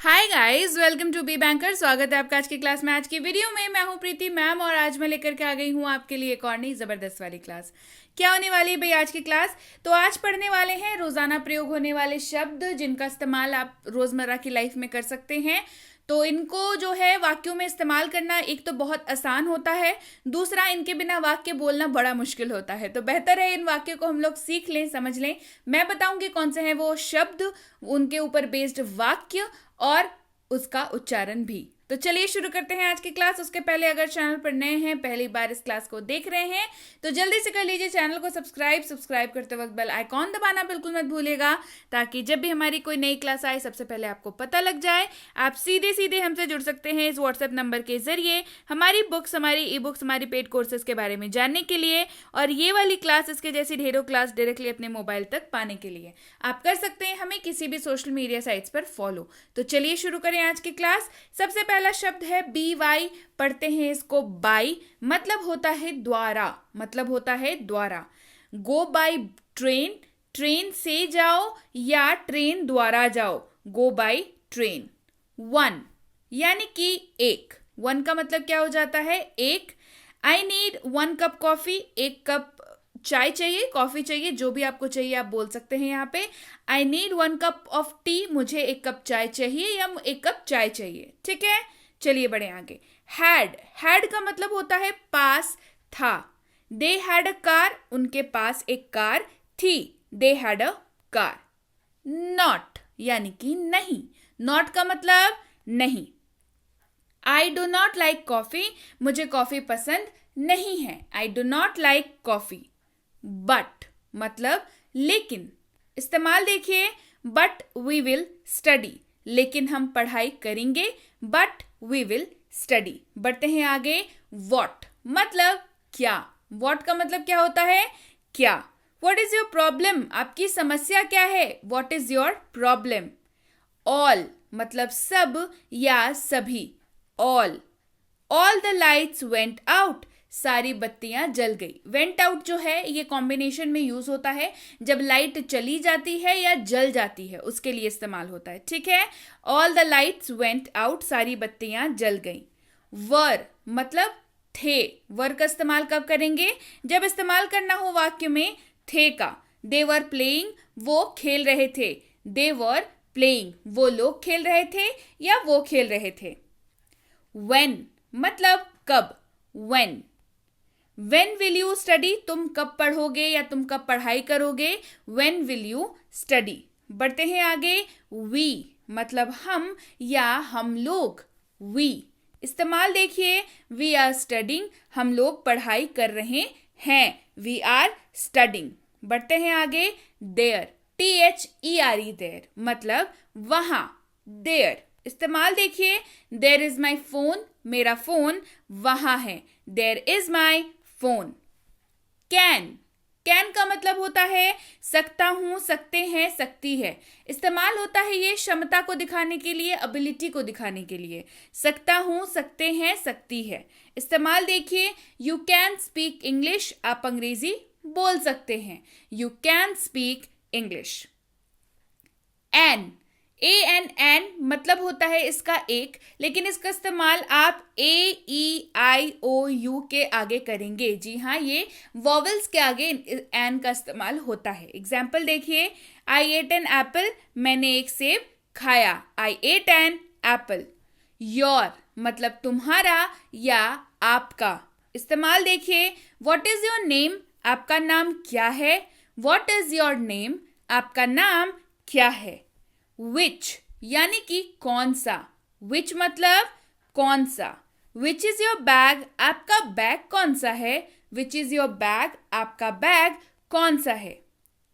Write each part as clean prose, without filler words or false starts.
Hi guys, welcome to B banker. स्वागत है आपका आज की क्लास में। आज की वीडियो में मैं हूं प्रीति मैम और आज मैं लेकर के आ गई हूं आपके लिए एक और नई ज़बरदस्त वाली क्लास। क्या होने वाली है भाई आज की क्लास? तो आज पढ़ने वाले हैं रोज़ाना प्रयोग होने वाले शब्द जिनका इस्तेमाल आप रोज़मर्रा की लाइफ में कर सकते हैं। तो इनको जो है वाक्यों में इस्तेमाल करना एक तो बहुत आसान होता है, दूसरा इनके बिना वाक्य बोलना बड़ा मुश्किल होता है। तो बेहतर है इन वाक्यों को हम लोग सीख लें, समझ लें। मैं बताऊंगी कौन से हैं वो शब्द, उनके ऊपर बेस्ड वाक्य और उसका उच्चारण भी। तो चलिए शुरू करते हैं आज की क्लास। उसके पहले अगर चैनल पर नए हैं, पहली बार इस क्लास को देख रहे हैं, तो जल्दी से कर लीजिए चैनल को सब्सक्राइब करते वक्त बेल आइकॉन दबाना बिल्कुल मत भूलिएगा, ताकि जब भी हमारी कोई नई क्लास आए सबसे पहले आपको पता लग जाए। आप सीधे सीधे हमसे जुड़ सकते हैं इस व्हाट्सएप नंबर के जरिए हमारी बुक्स, हमारी ई बुक्स, हमारी पेड कोर्सेज के बारे में जानने के लिए, और ये वाली क्लास, इसके जैसी ढेरों क्लास डायरेक्टली अपने मोबाइल तक पाने के लिए आप कर सकते हैं हमें किसी भी सोशल मीडिया साइट्स पर फॉलो। तो चलिए शुरू करें आज की क्लास। सबसे पहला शब्द है बी वाई। पढ़ते हैं इसको बाई। मतलब होता है द्वारा, मतलब होता है द्वारा। गो बाई ट्रेन, ट्रेन से जाओ या ट्रेन द्वारा जाओ। Go by train. वन यानी कि एक। वन का मतलब क्या हो जाता है? एक। I need 1 cup coffee. 1 cup चाय चाहिए, कॉफी चाहिए, जो भी आपको चाहिए आप बोल सकते हैं यहाँ पे। I need 1 cup of T. मुझे 1 कप चाय चाहिए या 1 कप चाय चाहिए। ठीक है, चलिए बढ़े आगे। हैड, हैड का मतलब होता है पास था। They had a car. उनके पास एक कार थी। They had a car. Not यानी कि नहीं। नॉट का मतलब नहीं। I do not like coffee. मुझे कॉफी पसंद नहीं है। I do not like coffee. But मतलब लेकिन। इस्तेमाल देखिए, बट वी विल स्टडी। लेकिन हम पढ़ाई करेंगे। But we will study. बढ़ते हैं आगे। वॉट मतलब क्या। वॉट का मतलब क्या होता है? क्या। What is your problem? आपकी समस्या क्या है? What is your problem. All मतलब सब या सभी। All the lights went out. सारी बत्तियां जल गई। वेंट आउट जो है ये कॉम्बिनेशन में यूज होता है, जब लाइट चली जाती है या जल जाती है उसके लिए इस्तेमाल होता है। ठीक है, all the lights went out. सारी बत्तियां जल गई। वर मतलब थे। वर का इस्तेमाल कब करेंगे? जब इस्तेमाल करना हो वाक्य में थे का। दे वर प्लेइंग, वो खेल रहे थे। दे वर प्लेइंग, वो लोग खेल रहे थे या वो खेल रहे थे। व्हेन मतलब कब। When. When will you study? तुम कब पढ़ोगे या तुम कब पढ़ाई करोगे। When will you study. बढ़ते हैं आगे। वी मतलब हम या हम लोग। वी इस्तेमाल देखिए, वी आर स्टडिंग। हम लोग पढ़ाई कर रहे हैं। We are studying. बढ़ते हैं आगे। देयर, THERE, देयर मतलब वहां। देयर इस्तेमाल देखिए, देयर इज माई फोन। मेरा फोन वहां है। There is my phone. Can, can का मतलब होता है सकता हूं, सकते हैं, सकती है। इस्तेमाल होता है ये क्षमता को दिखाने के लिए, एबिलिटी को दिखाने के लिए। सकता हूं, सकते हैं, सकती है। इस्तेमाल देखिए, यू कैन स्पीक इंग्लिश। आप अंग्रेजी बोल सकते हैं। You can speak English. An, AN मतलब होता है इसका एक, लेकिन इसका इस्तेमाल आप AEIOU के आगे करेंगे। जी हाँ, ये वॉवल्स के आगे एन का इस्तेमाल होता है। एग्जाम्पल देखिए, आई एट एन एप्पल। मैंने एक सेब खाया। आई एट एन एप्पल। योर मतलब तुम्हारा या आपका। इस्तेमाल देखिए, वॉट इज योर नेम? आपका नाम क्या है। What is your name? आपका नाम क्या है। विच यानी कि कौन सा। विच मतलब कौन सा। Which is your bag? आपका बैग कौन सा है। Which is your bag? आपका बैग कौन सा है।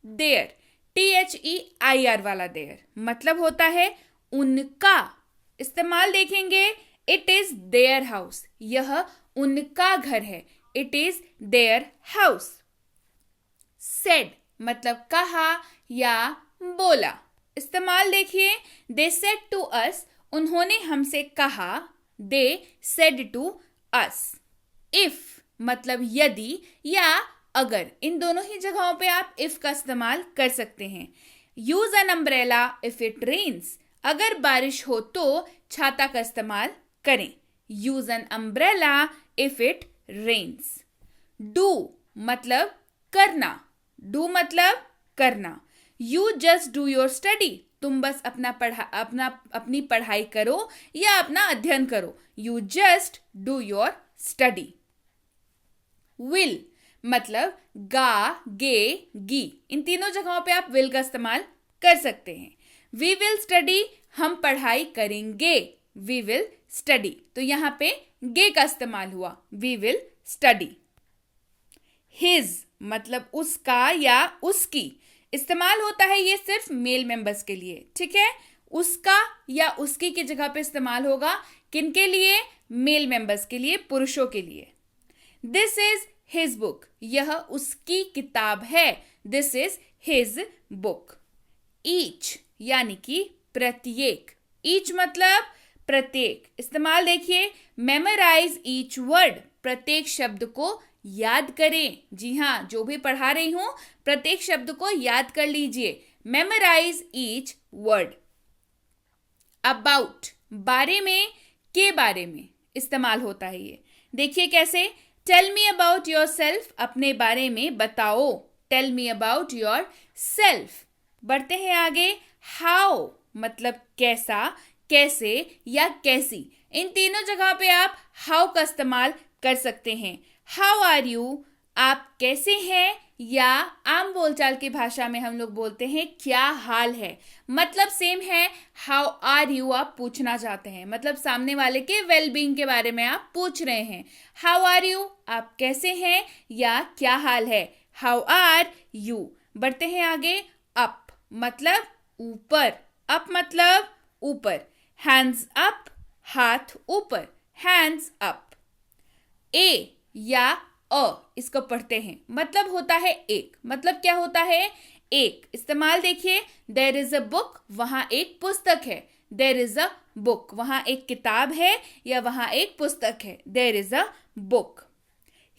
देयर, THEIR वाला देयर मतलब होता है उनका। इस्तेमाल देखेंगे, इट इज देयर हाउस। यह उनका घर है। It is their house. Said मतलब कहा या बोला। इस्तेमाल देखिए, दे सेड टू अस। उन्होंने हमसे कहा। They said to us. If मतलब यदि या अगर। इन दोनों ही जगहों पे आप इफ का इस्तेमाल कर सकते हैं। Use an umbrella if it rains. अगर बारिश हो तो छाता का इस्तेमाल करें। Use an umbrella if it rains. Do मतलब करना। डू मतलब करना। You just do your study. तुम बस अपनी पढ़ाई करो या अपना अध्ययन करो। You just do your study. Will मतलब गा, गे, गी, इन तीनों जगहों पे आप विल का इस्तेमाल कर सकते हैं। वी विल स्टडी, हम पढ़ाई करेंगे। वी विल स्टडी, तो यहां पे गे का इस्तेमाल हुआ। We will study. हिज मतलब उसका या उसकी, इस्तेमाल होता है ये सिर्फ मेल मेंबर्स के लिए, ठीक है। उसका या उसकी की जगह पे इस्तेमाल होगा किनके लिए? मेल मेंबर्स के लिए, पुरुषों के लिए। दिस इज हिज बुक, यह उसकी किताब है। This is his book. Each यानी कि प्रत्येक। ईच मतलब प्रत्येक, इस्तेमाल देखिए, मेमोराइज ईच वर्ड, प्रत्येक शब्द को याद करें। जी हाँ, जो भी पढ़ा रही हूं प्रत्येक शब्द को याद कर लीजिए। Memorise each word. अबाउट बारे में, के बारे में इस्तेमाल होता है ये। देखिए कैसे, tell me about yourself, अपने बारे में बताओ। Tell me about yourself. बढ़ते हैं आगे। हाउ मतलब कैसा, कैसे या कैसी, इन तीनों जगह पे आप हाउ का इस्तेमाल कर सकते हैं। हाउ आर यू, आप कैसे हैं, या आम बोलचाल की भाषा में हम लोग बोलते हैं क्या हाल है, मतलब सेम है। हाउ आर यू आप पूछना चाहते हैं, मतलब सामने वाले के वेलबींग के बारे में आप पूछ रहे हैं। हाउ आर यू आप कैसे हैं या क्या हाल है। How are you. बढ़ते हैं आगे। अप मतलब ऊपर, अप मतलब ऊपर। हैंड्स अप हाथ ऊपर, हैंड्स अप। ए या अ, इसको पढ़ते हैं, मतलब होता है एक, मतलब क्या होता है? एक। इस्तेमाल देखिए, देयर इज अ बुक, वहां एक पुस्तक है। देयर इज अ बुक, वहां एक किताब है या वहां एक पुस्तक है। There is a book.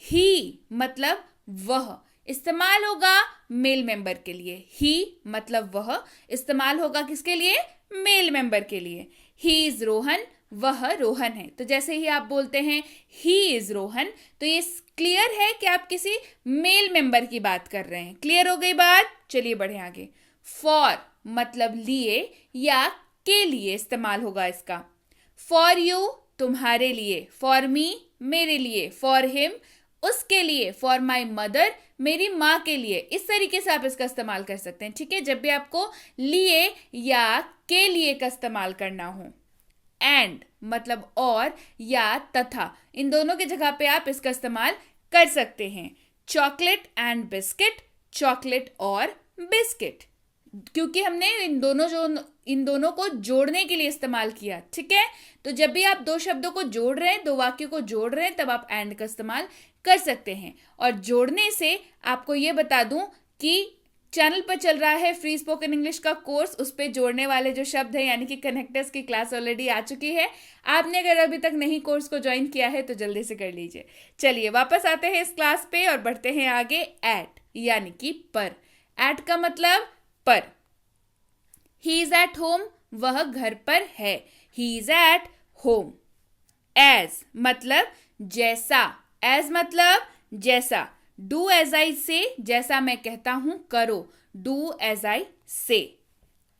He मतलब वह, इस्तेमाल होगा मेल मेंबर के लिए। ही मतलब वह, इस्तेमाल होगा किसके लिए? मेल मेंबर के लिए। ही इज रोहन, वह रोहन है। तो जैसे ही आप बोलते हैं ही इज रोहन, तो ये क्लियर है कि आप किसी मेल मेंबर की बात कर रहे हैं। क्लियर हो गई बात? चलिए बढ़े आगे। फॉर मतलब लिए या के लिए इस्तेमाल होगा इसका। फॉर यू तुम्हारे लिए, फॉर मी मेरे लिए, फॉर हिम उसके लिए, फॉर माई मदर मेरी माँ के लिए। इस तरीके से आप इसका इस्तेमाल कर सकते हैं, ठीक है, जब भी आपको लिए या के लिए का इस्तेमाल करना हो। एंड मतलब और या तथा, इन दोनों की जगह पे आप इसका इस्तेमाल कर सकते हैं। चॉकलेट एंड बिस्किट, चॉकलेट और बिस्किट, क्योंकि हमने इन दोनों को जोड़ने के लिए इस्तेमाल किया, ठीक है। तो जब भी आप दो शब्दों को जोड़ रहे हैं, दो वाक्यों को जोड़ रहे हैं, तब आप एंड का इस्तेमाल कर सकते हैं। और जोड़ने से आपको ये बता दूं कि चैनल पर चल रहा है फ्री स्पोकन इंग्लिश का कोर्स, उस पर जोड़ने वाले जो शब्द है यानी कि कनेक्टर्स की क्लास ऑलरेडी आ चुकी है। आपने अगर अभी तक नहीं कोर्स को ज्वाइन किया है तो जल्दी से कर लीजिए। चलिए वापस आते हैं इस क्लास पे और बढ़ते हैं आगे। एट यानी कि पर। एट का मतलब पर। ही इज एट होम, वह घर पर है। He is at home. As मतलब जैसा, एज मतलब जैसा। डू एज आई से, जैसा मैं कहता हूं करो। डू एज आई से।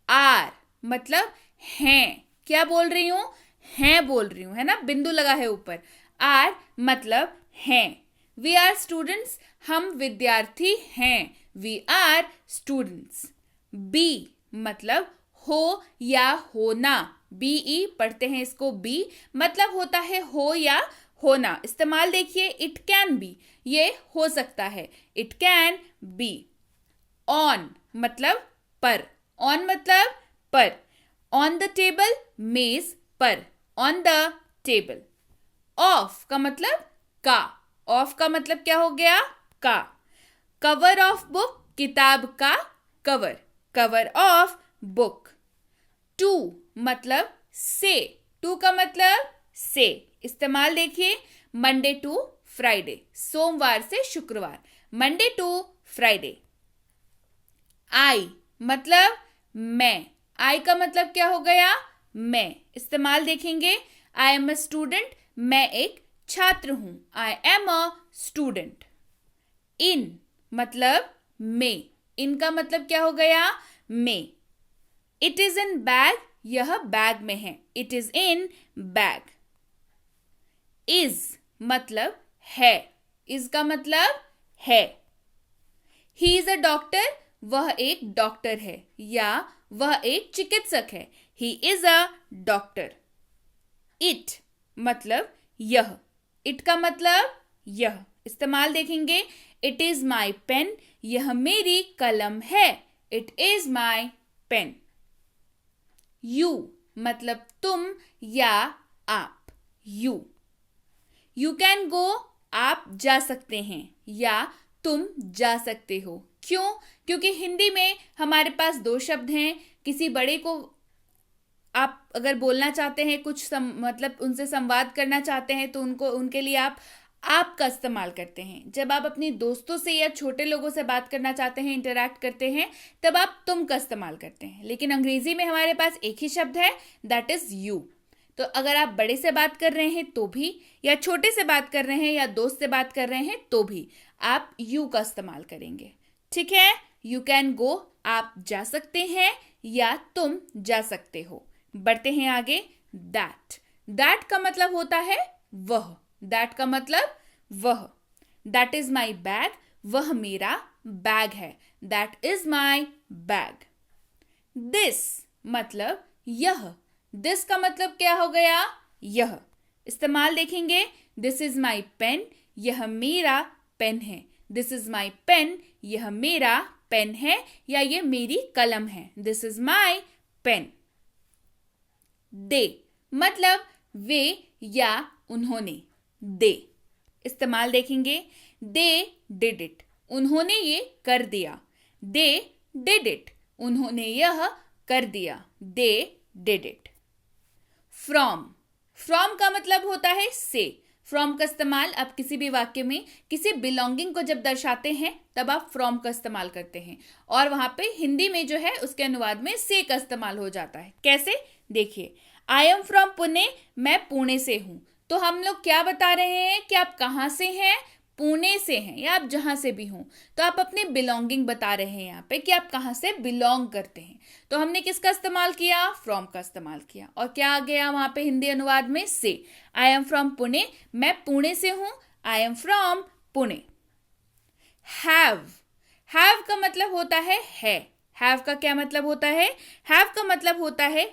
आर मतलब हैं, क्या बोल रही हूं? हैं बोल रही हूं, है ना, बिंदु लगा है ऊपर। आर मतलब हैं। वी आर स्टूडेंट्स, हम विद्यार्थी हैं। We are students. बी मतलब हो या होना। बी ई पढ़ते हैं इसको, बी मतलब होता है हो या होना। इस्तेमाल देखिए, इट कैन बी, ये हो सकता है। It can be. ऑन मतलब पर, ऑन मतलब पर। ऑन द टेबल मेज पर, ऑन द टेबल। ऑफ का मतलब का, ऑफ का मतलब क्या हो गया? का। कवर ऑफ बुक किताब का cover, cover of book. To मतलब से, टू का मतलब से। इस्तेमाल देखिए, मंडे टू फ्राइडे, सोमवार से शुक्रवार, मंडे टू फ्राइडे। आई मतलब मैं, आई का मतलब क्या हो गया? मैं। इस्तेमाल देखेंगे, आई एम अ स्टूडेंट, मैं एक छात्र हूं। I am a student. इन मतलब में, इनका मतलब क्या हो गया? में। इट इज इन बैग, यह बैग में है। It is in bag. Is मतलब है, इज का मतलब है। ही इज अ डॉक्टर, वह एक डॉक्टर है या वह एक चिकित्सक है। He is a doctor. It मतलब यह, इट का मतलब यह। इस्तेमाल देखेंगे, इट इज माई पेन, यह मेरी कलम है। It is my pen. You मतलब तुम या आप। यू। यू कैन गो, आप जा सकते हैं या तुम जा सकते हो। क्यों? क्योंकि हिंदी में हमारे पास दो शब्द हैं। किसी बड़े को आप अगर बोलना चाहते हैं, कुछ मतलब उनसे संवाद करना चाहते हैं, तो उनके लिए आप का इस्तेमाल करते हैं। जब आप अपने दोस्तों से या छोटे लोगों से बात करना चाहते हैं, इंटरैक्ट करते हैं, तब आप तुम का इस्तेमाल करते हैं। लेकिन अंग्रेजी में हमारे पास एक ही शब्द है, दैट इज यू। तो अगर आप बड़े से बात कर रहे हैं तो भी, या छोटे से बात कर रहे हैं, या दोस्त से बात कर रहे हैं तो भी आप यू का इस्तेमाल करेंगे। ठीक है? यू कैन गो, आप जा सकते हैं या तुम जा सकते हो। बढ़ते हैं आगे। दैट। दैट का मतलब होता है वह। दैट का मतलब वह। दैट इज माई बैग, वह मेरा बैग है। That is my bag. This मतलब यह। दिस का मतलब क्या हो गया? यह। इस्तेमाल देखेंगे, दिस इज माई पेन, यह मेरा पेन है। दिस इज माई पेन, यह मेरा पेन है या ये मेरी कलम है। This is my pen. They मतलब वे या उन्होंने। दे। इस्तेमाल देखेंगे, दे डिड इट, उन्होंने ये कर दिया। दे डिड इट, उन्होंने यह कर दिया। They did it. From. From का मतलब होता है से। फ्रॉम का इस्तेमाल आप किसी भी वाक्य में किसी बिलोंगिंग को जब दर्शाते हैं तब आप फ्रॉम का इस्तेमाल करते हैं, और वहां पे हिंदी में जो है उसके अनुवाद में से का इस्तेमाल हो जाता है। कैसे? देखिए, आई एम फ्रॉम पुणे, मैं पुणे से हूं। तो हम लोग क्या बता रहे हैं कि आप कहां से हैं? पुणे से हैं, या आप जहां से भी हों। तो आप अपनी बिलोंगिंग बता रहे हैं यहाँ पे कि आप कहां से बिलोंग करते हैं। तो हमने किसका इस्तेमाल किया? फ्रॉम का इस्तेमाल किया। और क्या आ गया वहां पे हिंदी अनुवाद में? से। आई एम फ्रॉम पुणे, मैं पुणे से हूं। I am from Pune. Have. Have का मतलब होता है। हैव का क्या मतलब होता है? हैव का मतलब होता है।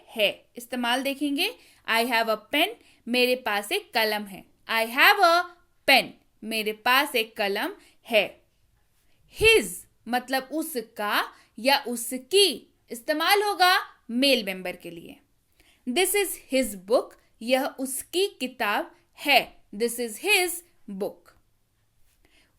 इस्तेमाल देखेंगे, आई हैव अ पेन, मेरे पास एक कलम है। आई हैव अ पेन, मेरे पास एक कलम है। हिज मतलब उसका या उसकी। इस्तेमाल होगा मेल मेंबर के लिए। दिस इज हिज बुक, यह उसकी किताब है। This is his book.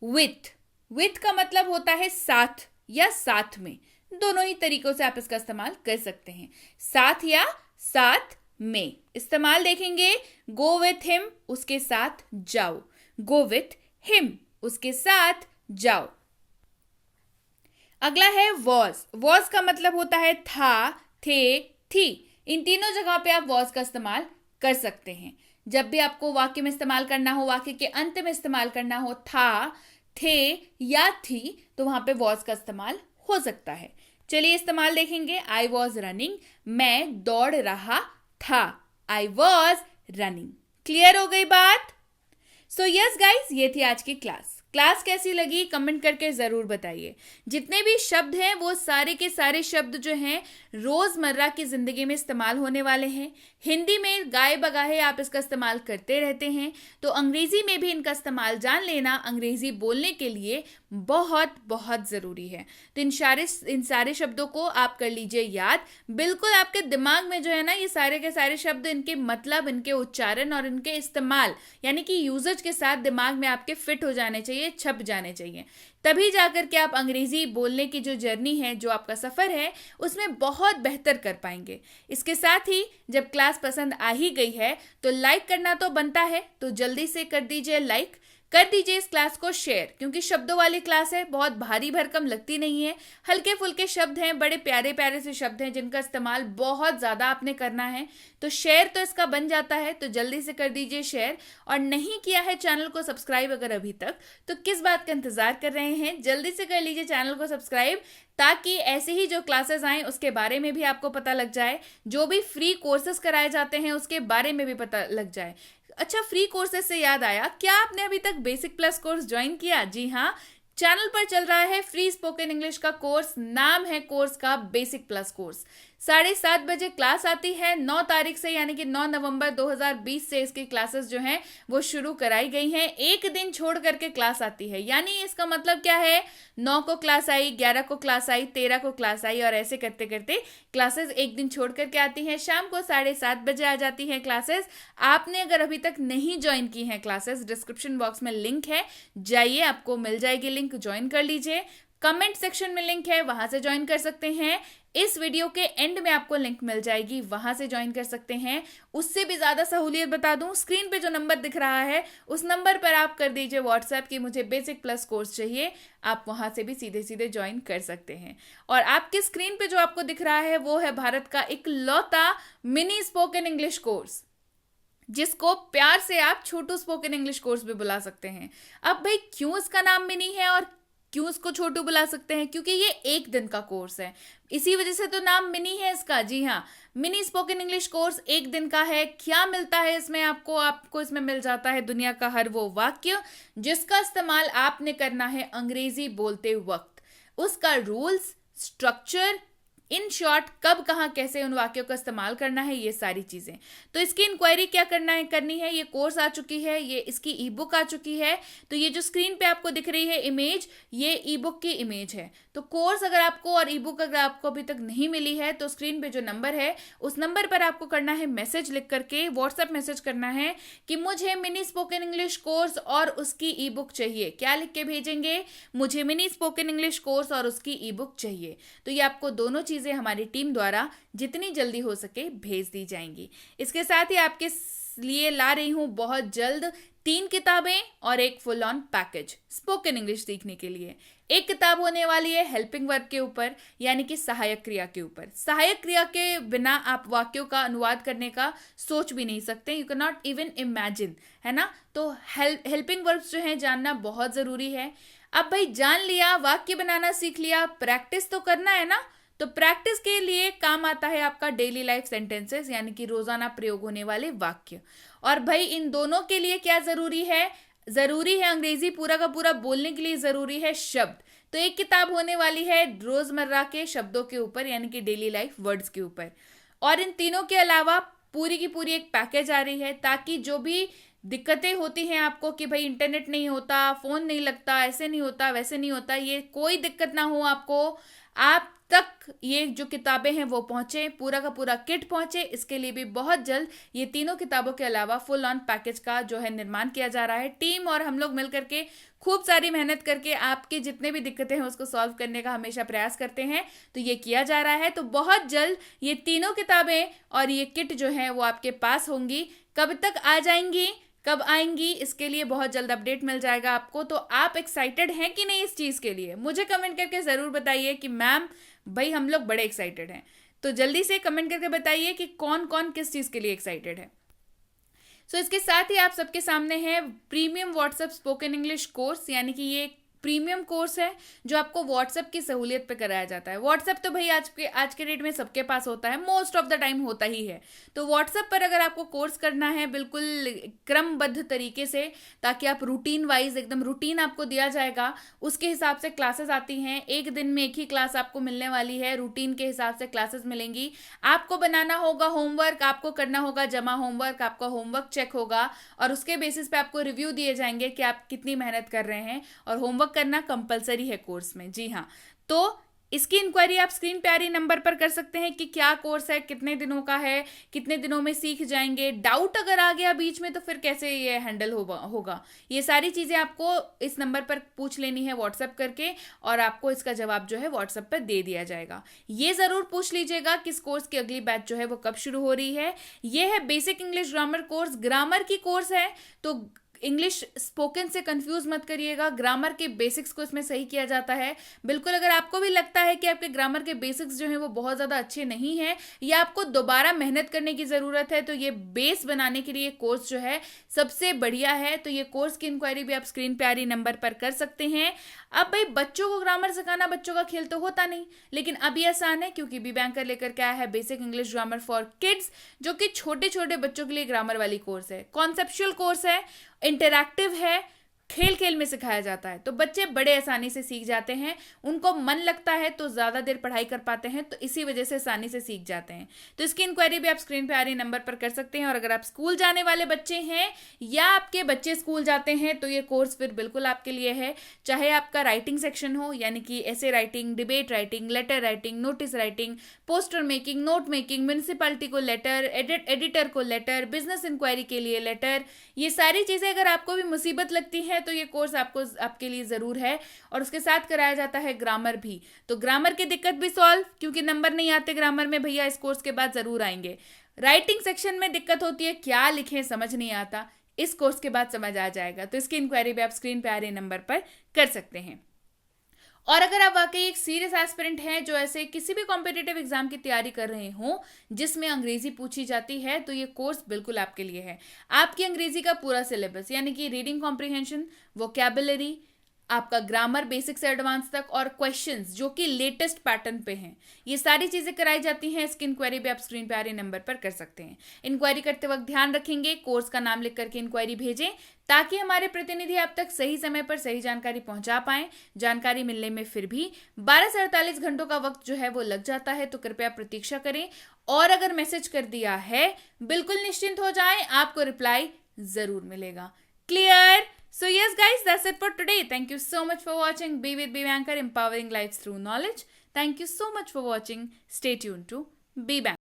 With. With का मतलब होता है साथ या साथ में। दोनों ही तरीकों से आप इसका इस्तेमाल कर सकते हैं, साथ या साथ में। इस्तेमाल देखेंगे, गो विथ हिम, उसके साथ जाओ। गो विथ हिम, उसके साथ जाओ। अगला है वॉज। वॉज का मतलब होता है था, थे, थी। इन तीनों जगह पे आप वॉज का इस्तेमाल कर सकते हैं। जब भी आपको वाक्य में इस्तेमाल करना हो, वाक्य के अंत में इस्तेमाल करना हो, था, थे या थी, तो वहां पे वॉज का इस्तेमाल हो सकता है। चलिए इस्तेमाल देखेंगे। आई वॉज रनिंग, मैं दौड़ रहा था। I was running. क्लियर हो गई बात? सो यस गाइज, ये थी आज की क्लास। क्लास कैसी लगी कमेंट करके ज़रूर बताइए। जितने भी शब्द हैं वो सारे के सारे शब्द जो हैं रोज़मर्रा की ज़िंदगी में इस्तेमाल होने वाले हैं। हिंदी में गाए बगाहे आप इसका इस्तेमाल करते रहते हैं, तो अंग्रेज़ी में भी इनका इस्तेमाल जान लेना अंग्रेज़ी बोलने के लिए बहुत बहुत ज़रूरी है। तो इन सारे शब्दों को आप कर लीजिए याद। बिल्कुल आपके दिमाग में जो है ना, ये सारे के सारे शब्द, इनके मतलब, इनके उच्चारण और इनके इस्तेमाल यानी कि यूजेज के साथ दिमाग में आपके फिट हो जाने चाहिए, छप जाने चाहिए। तभी जाकर के आप अंग्रेजी बोलने की जो जर्नी है, जो आपका सफ़र है, उसमें बहुत बेहतर कर पाएंगे। इसके साथ ही जब क्लास पसंद आ ही गई है तो लाइक करना तो बनता है, तो जल्दी से कर दीजिए लाइक। कर दीजिए इस क्लास को शेयर, क्योंकि शब्दों वाली क्लास है, बहुत भारी भरकम लगती नहीं है, हल्के फुल्के शब्द हैं, बड़े प्यारे प्यारे से शब्द हैं जिनका इस्तेमाल बहुत ज़्यादा आपने करना है। तो शेयर तो इसका बन जाता है, तो जल्दी से कर दीजिए शेयर। और नहीं किया है चैनल को सब्सक्राइब अगर अभी तक, तो किस बात का इंतजार कर रहे हैं, जल्दी से कर लीजिए चैनल को सब्सक्राइब, ताकि ऐसे ही जो क्लासेस आएँ उसके बारे में भी आपको पता लग जाए, जो भी फ्री कोर्सेज कराए जाते हैं उसके बारे में भी पता लग जाए। अच्छा, फ्री कोर्सेज से याद आया, क्या आपने अभी तक बेसिक प्लस कोर्स ज्वाइन किया? जी हाँ, चैनल पर चल रहा है फ्री स्पोकन इंग्लिश का कोर्स, नाम है कोर्स का बेसिक प्लस कोर्स। 7:30 बजे क्लास आती है 9 तारीख से, यानी कि 9 नवंबर 2020 से इसकी क्लासेस जो हैं वो शुरू कराई गई हैं। एक दिन छोड़ करके क्लास आती है, यानी इसका मतलब क्या है, 9 को क्लास आई, 11 को क्लास आई, 13 को क्लास आई, और ऐसे करते करते क्लासेस एक दिन छोड़ करके आती हैं। शाम को 7:30 बजे आ जाती हैं क्लासेस। आपने अगर अभी तक नहीं ज्वाइन की हैं क्लासेस, डिस्क्रिप्शन बॉक्स में लिंक है, जाइए, आपको मिल जाएगी लिंक, ज्वाइन कर लीजिए। कमेंट सेक्शन में लिंक है, वहां से ज्वाइन कर सकते हैं। इस वीडियो के एंड में आपको लिंक मिल जाएगी, वहां से ज्वाइन कर सकते हैं। उससे भी ज्यादा सहूलियत बता दूं, स्क्रीन पे जो नंबर दिख रहा है उस नंबर पर आप कर दीजिए व्हाट्सएप कि मुझे बेसिक प्लस कोर्स चाहिए, आप वहां से भी सीधे सीधे ज्वाइन कर सकते हैं। और आपके स्क्रीन पे जो आपको दिख रहा है वो है भारत का इकलौता मिनी स्पोकन इंग्लिश कोर्स, जिसको प्यार से आप छोटू स्पोकन इंग्लिश कोर्स भी बुला सकते हैं। अब भाई क्यों इसका नाम मिनी है और क्यों इसको छोटू बुला सकते हैं? क्योंकि ये एक दिन का कोर्स है, इसी वजह से तो नाम मिनी है इसका। जी हाँ, मिनी स्पोकन इंग्लिश कोर्स एक दिन का है। क्या मिलता है इसमें आपको इसमें मिल जाता है दुनिया का हर वो वाक्य जिसका इस्तेमाल आपने करना है अंग्रेजी बोलते वक्त, उसका रूल्स, स्ट्रक्चर, इन शॉर्ट कब कहाँ कैसे उन वाक्यों का इस्तेमाल करना है, ये सारी चीजें। तो इसकी इंक्वायरी क्या करनी है, ये कोर्स आ चुकी है, ये इसकी ई बुक आ चुकी है। तो ये जो स्क्रीन पे आपको दिख रही है इमेज, ये ई बुक की इमेज है। तो कोर्स अगर आपको और ई बुक अगर आपको अभी तक नहीं मिली है, तो स्क्रीन पे जो नंबर है उस नंबर पर आपको करना है मैसेज, लिख करके व्हाट्सएप मैसेज करना है कि मुझे मिनी स्पोकन इंग्लिश कोर्स और उसकी ई बुक चाहिए। क्या लिख के भेजेंगे? मुझे मिनी स्पोकन इंग्लिश कोर्स और उसकी ई बुक चाहिए। तो ये आपको दोनों चीजें हमारी टीम द्वारा जितनी जल्दी हो सके भेज दी जाएंगी। इसके साथ ही आपके लिए ला रही हूं बहुत जल्द 3 किताबें और एक full on package spoken English सीखने के लिए। एक किताब होने वाली है हेल्पिंग वर्ब के ऊपर, यानी कि सहायक क्रिया के ऊपर। सहायक क्रिया के बिना आप वाक्यों का अनुवाद करने का सोच भी नहीं सकते, you can not even imagine, है ना। तो हेल्पिंग वर्ब्स जो हैं जानना बहुत जरूरी है। अब भाई जान लिया, वाक्य बनाना सीख लिया, प्रैक्टिस तो करना है ना। तो प्रैक्टिस के लिए काम आता है आपका डेली लाइफ सेंटेंसेस, यानी कि रोजाना प्रयोग होने वाले वाक्य। और भाई इन दोनों के लिए क्या जरूरी है? जरूरी है अंग्रेजी पूरा का पूरा बोलने के लिए जरूरी है शब्द। तो एक किताब होने वाली है रोजमर्रा के शब्दों के ऊपर, यानी कि डेली लाइफ वर्ड्स के ऊपर। और इन तीनों के अलावा पूरी की पूरी एक पैकेज आ रही है, ताकि जो भी दिक्कतें होती हैं आपको कि भाई इंटरनेट नहीं होता, फोन नहीं लगता, ऐसे नहीं होता, वैसे नहीं होता, ये कोई दिक्कत ना हो आपको, आप तक ये जो किताबें हैं वो पहुंचे, पूरा का पूरा किट पहुंचे। इसके लिए भी बहुत जल्द ये तीनों किताबों के अलावा फुल ऑन पैकेज का जो है निर्माण किया जा रहा है। टीम और हम लोग मिलकर के खूब सारी मेहनत करके आपकी जितने भी दिक्कतें हैं उसको सॉल्व करने का हमेशा प्रयास करते हैं, तो ये किया जा रहा है। तो बहुत जल्द ये तीनों किताबें और ये किट जो है वो आपके पास होंगी। कब तक आ जाएंगी, कब आएंगी, इसके लिए बहुत जल्द अपडेट मिल जाएगा आपको। तो आप एक्साइटेड हैं कि नहीं इस चीज के लिए? मुझे कमेंट करके जरूर बताइए कि मैम भाई हम लोग बड़े एक्साइटेड हैं। तो जल्दी से कमेंट करके बताइए कि कौन कौन किस चीज के लिए एक्साइटेड है। सो इसके साथ ही आप सबके सामने है premium WhatsApp spoken English course, यानी कि ये प्रीमियम कोर्स है जो आपको व्हाट्सएप की सहूलियत पे कराया जाता है। व्हाट्सएप तो भाई आज के डेट में सबके पास होता है, मोस्ट ऑफ द टाइम होता ही है। तो व्हाट्सएप पर अगर आपको कोर्स करना है बिल्कुल क्रमबद्ध तरीके से, ताकि आप रूटीन वाइज एकदम रूटीन आपको दिया जाएगा, उसके हिसाब से क्लासेस आती हैं। एक दिन में एक ही क्लास आपको मिलने वाली है, रूटीन के हिसाब से क्लासेस मिलेंगी। आपको बनाना होगा होमवर्क, आपको करना होगा जमा होमवर्क, आपका होमवर्क चेक होगा और उसके बेसिस पे आपको रिव्यू दिए जाएंगे कि आप कितनी मेहनत कर रहे हैं। और होमवर्क करना कंपलसरी है कोर्स में। जी हाँ, तो इसकी इंक्वायरी आप स्क्रीन पे आ रही नंबर पर कर सकते हैं कि क्या कोर्स है, कितने दिनों का है, कितने दिनों में सीख जाएंगे। डाउट अगर आ गया बीच में तो फिर कैसे ये हैंडल होगा, ये सारी चीजें आपको इस नंबर पर पूछ लेनी है व्हाट्सएप करके, और आपको इसका जवाब जो है व्हाट्सएप पर दे दिया जाएगा। ये जरूर पूछ लीजिएगा कि इस कोर्स की अगली बैच जो है वो कब शुरू हो रही है। ये है basic English grammar course, grammar की कोर्स है। तो इंग्लिश स्पोकन से कंफ्यूज मत करिएगा, ग्रामर के बेसिक्स को इसमें सही किया जाता है। बिल्कुल, अगर आपको भी लगता है कि आपके ग्रामर के बेसिक्स जो हैं वो बहुत ज़्यादा अच्छे नहीं हैं या आपको दोबारा मेहनत करने की ज़रूरत है, तो ये बेस बनाने के लिए कोर्स जो है सबसे बढ़िया है। तो ये कोर्स की इंक्वायरी भी आप स्क्रीन पे आ रही नंबर पर कर सकते हैं। अब भाई, बच्चों को ग्रामर सिखाना बच्चों का खेल तो होता नहीं, लेकिन अब ये आसान है क्योंकि बी बैंकर लेकर के आया है basic English grammar for kids, जो कि छोटे छोटे बच्चों के लिए ग्रामर वाली कोर्स है। कॉन्सेप्चुअल कोर्स है, इंटरैक्टिव है, खेल खेल में सिखाया जाता है, तो बच्चे बड़े आसानी से सीख जाते हैं। उनको मन लगता है तो ज़्यादा देर पढ़ाई कर पाते हैं, तो इसी वजह से आसानी से सीख जाते हैं। तो इसकी इंक्वायरी भी आप स्क्रीन पे आ रही नंबर पर कर सकते हैं। और अगर आप स्कूल जाने वाले बच्चे हैं या आपके बच्चे स्कूल जाते हैं तो ये कोर्स फिर बिल्कुल आपके लिए है। चाहे आपका राइटिंग सेक्शन हो, यानी कि ऐसे writing, debate writing, letter writing, notice writing, poster making, note making, municipality को लेटर, एडिटर को लेटर, बिजनेस इंक्वायरी के लिए लेटर, ये सारी चीज़ें अगर आपको भी मुसीबत लगती है तो ये कोर्स आपके लिए ज़रूर है। और उसके साथ कराया जाता है ग्रामर भी, तो ग्रामर की दिक्कत भी सॉल्व, क्योंकि नंबर नहीं आते ग्रामर में भैया, इस कोर्स के बाद ज़रूर आएंगे। राइटिंग सेक्शन में दिक्कत होती है, क्या लिखें समझ नहीं आता, इस कोर्स के बाद समझ आ जाएगा। तो इसकी इंक्वायरी भी आप स्क्रीन पे आ रहे नंबर पर कर सकते हैं। और अगर आप वाकई एक सीरियस एस्पिरेंट हैं जो ऐसे किसी भी कॉम्पिटिटिव एग्जाम की तैयारी कर रहे हो जिसमें अंग्रेजी पूछी जाती है, तो ये कोर्स बिल्कुल आपके लिए है। आपकी अंग्रेजी का पूरा सिलेबस, यानी कि रीडिंग कॉम्प्रिहेंशन, वोकैबुलरी, आपका ग्रामर बेसिक से एडवांस तक, और क्वेश्चंस जो कि लेटेस्ट पैटर्न पे हैं, ये सारी चीजें कराई जाती हैं। इसकी इंक्वायरी भी आप स्क्रीन पे आ रहे नंबर पर कर सकते हैं। इंक्वायरी करते वक्त ध्यान रखेंगे कोर्स का नाम लिख करके इंक्वायरी भेजें, ताकि हमारे प्रतिनिधि आप तक सही समय पर सही जानकारी पहुंचा पाएं। जानकारी मिलने में फिर भी 12 से 48 घंटों का वक्त जो है वो लग जाता है, तो कृपया प्रतीक्षा करें। और अगर मैसेज कर दिया है, बिल्कुल निश्चिंत हो जाएं, आपको रिप्लाई जरूर मिलेगा। Clear? So yes guys, that's it for today. Thank you so much for watching Be with Be Banker, empowering lives through knowledge. Thank you so much for watching. Stay tuned to Be Banker.